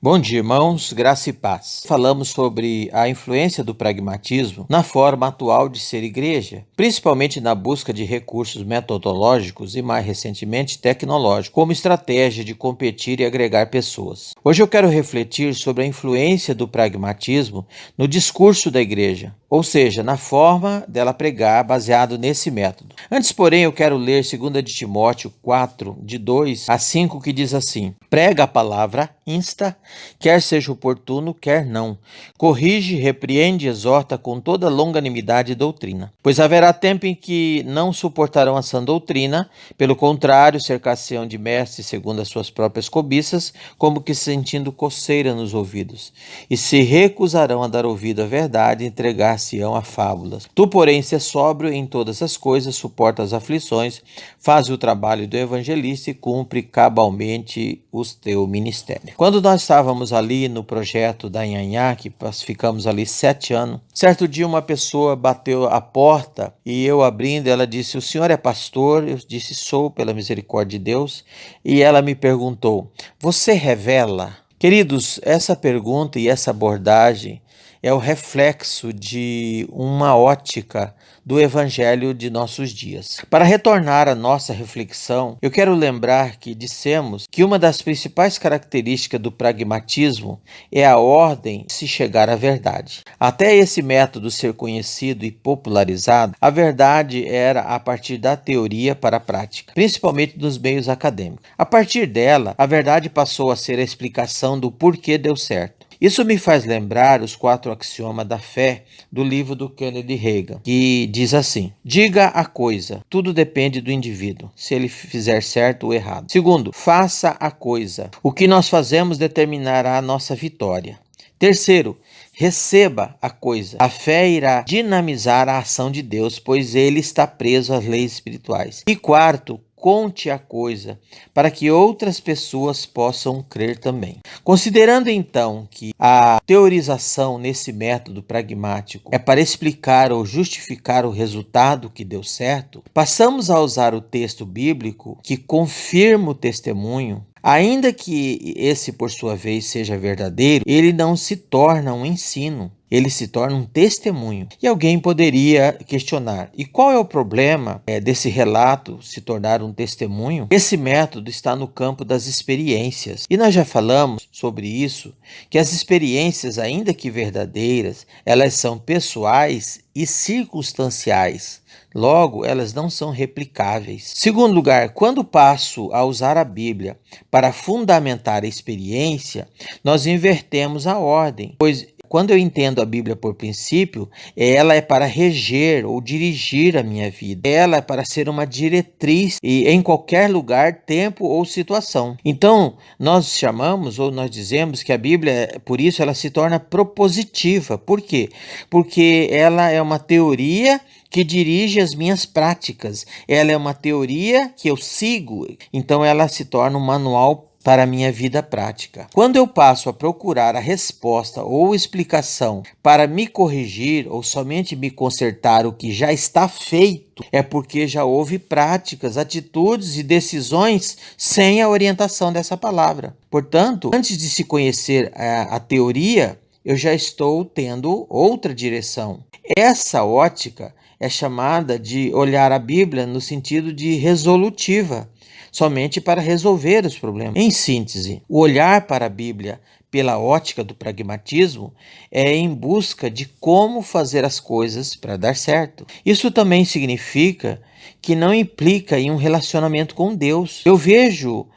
Bom dia, irmãos, graça e paz. Falamos sobre a influência do pragmatismo na forma atual de ser igreja, principalmente na busca de recursos metodológicos e, mais recentemente, tecnológicos, como estratégia de competir e agregar pessoas. Hoje eu quero refletir sobre a influência do pragmatismo no discurso da igreja, ou seja, na forma dela pregar baseado nesse método. Antes, porém, eu quero ler 2 de Timóteo 4, de 2 a 5, que diz assim: prega a palavra, insta, quer seja oportuno, quer não. Corrige, repreende e exorta com toda longanimidade e doutrina. Pois haverá tempo em que não suportarão a sã doutrina, pelo contrário, cercar-se-ão de mestres segundo as suas próprias cobiças, como que sentindo coceira nos ouvidos. E se recusarão a dar ouvido à verdade, entregar-se-ão a fábulas. Tu, porém, se sóbrio em todas as coisas, suporta as aflições, faz o trabalho do evangelista e cumpre cabalmente o teu ministério. Quando nós estávamos ali no projeto da Nhanhá, que ficamos ali 7 anos, certo dia uma pessoa bateu a porta e eu abrindo, ela disse: o senhor é pastor? Eu disse: sou, pela misericórdia de Deus. E ela me perguntou: você revela? Queridos, essa pergunta e essa abordagem é o reflexo de uma ótica do evangelho de nossos dias. Para retornar à nossa reflexão, eu quero lembrar que dissemos que uma das principais características do pragmatismo é a ordem de se chegar à verdade. Até esse método ser conhecido e popularizado, a verdade era a partir da teoria para a prática, principalmente nos meios acadêmicos. A partir dela, a verdade passou a ser a explicação do porquê deu certo. Isso me faz lembrar os 4 axiomas da fé do livro do Kennedy Reagan, que diz assim: diga a coisa, tudo depende do indivíduo, se ele fizer certo ou errado. Segundo, faça a coisa, o que nós fazemos determinará a nossa vitória. Terceiro, receba a coisa. A fé irá dinamizar a ação de Deus, pois ele está preso às leis espirituais. E quarto, conte a coisa, para que outras pessoas possam crer também. Considerando então que a teorização nesse método pragmático é para explicar ou justificar o resultado que deu certo, passamos a usar o texto bíblico que confirma o testemunho. Ainda que esse, por sua vez, seja verdadeiro, ele não se torna um ensino. Ele se torna um testemunho. E alguém poderia questionar: e qual é o problema desse relato se tornar um testemunho? Esse método está no campo das experiências. E nós já falamos sobre isso, que as experiências, ainda que verdadeiras, elas são pessoais e circunstanciais. Logo, elas não são replicáveis. Segundo lugar, quando passo a usar a Bíblia para fundamentar a experiência, nós invertemos a ordem, pois quando eu entendo a Bíblia por princípio, ela é para reger ou dirigir a minha vida. Ela é para ser uma diretriz em qualquer lugar, tempo ou situação. Então, nós chamamos ou nós dizemos que a Bíblia, por isso, ela se torna propositiva. Por quê? Porque ela é uma teoria que dirige as minhas práticas. Ela é uma teoria que eu sigo. Então, ela se torna um manual para a minha vida prática. Quando eu passo a procurar a resposta ou explicação para me corrigir ou somente me consertar o que já está feito, é porque já houve práticas, atitudes e decisões sem a orientação dessa palavra. Portanto, antes de se conhecer a teoria, eu já estou tendo outra direção. Essa ótica é chamada de olhar a Bíblia no sentido de resolutiva, somente para resolver os problemas. Em síntese, o olhar para a Bíblia pela ótica do pragmatismo é em busca de como fazer as coisas para dar certo. Isso também significa que não implica em um relacionamento com Deus. Eu vejo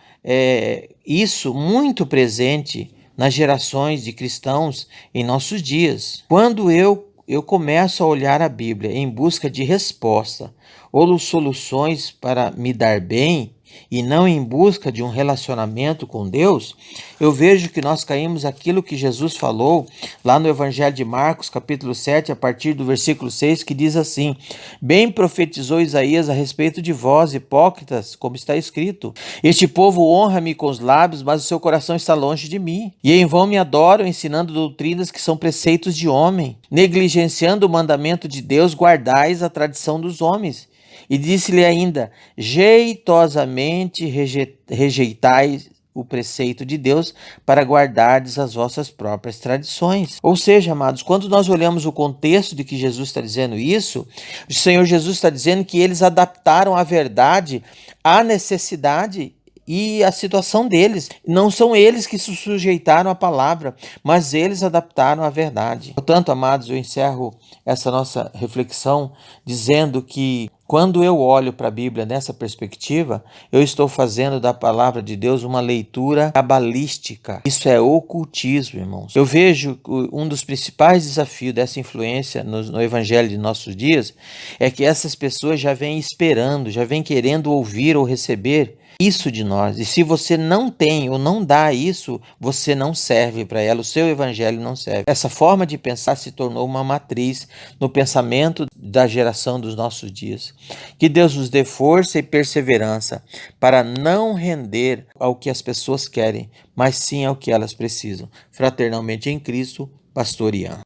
isso muito presente nas gerações de cristãos em nossos dias. Quando eu começo a olhar a Bíblia em busca de resposta ou soluções para me dar bem, e não em busca de um relacionamento com Deus, eu vejo que nós caímos aquilo que Jesus falou lá no Evangelho de Marcos, capítulo 7, a partir do versículo 6, que diz assim: bem profetizou Isaías a respeito de vós, hipócritas, como está escrito: este povo honra-me com os lábios, mas o seu coração está longe de mim. E em vão me adoram, ensinando doutrinas que são preceitos de homem. Negligenciando o mandamento de Deus, guardais a tradição dos homens. E disse-lhe ainda: jeitosamente rejeitais o preceito de Deus para guardardes as vossas próprias tradições. Ou seja, amados, quando nós olhamos o contexto de que Jesus está dizendo isso, o Senhor Jesus está dizendo que eles adaptaram a verdade à necessidade e a situação deles. Não são eles que se sujeitaram à palavra, mas eles adaptaram a verdade. Portanto, amados, eu encerro essa nossa reflexão dizendo que quando eu olho para a Bíblia nessa perspectiva, eu estou fazendo da palavra de Deus uma leitura cabalística. Isso é ocultismo, irmãos. Eu vejo um dos principais desafios dessa influência no evangelho de nossos dias é que essas pessoas já vêm esperando, já vêm querendo ouvir ou receber isso de nós. E se você não tem ou não dá isso, você não serve para ela, o seu evangelho não serve. Essa forma de pensar se tornou uma matriz no pensamento da geração dos nossos dias. Que Deus nos dê força e perseverança para não render ao que as pessoas querem, mas sim ao que elas precisam. Fraternalmente em Cristo, Pastor Ian.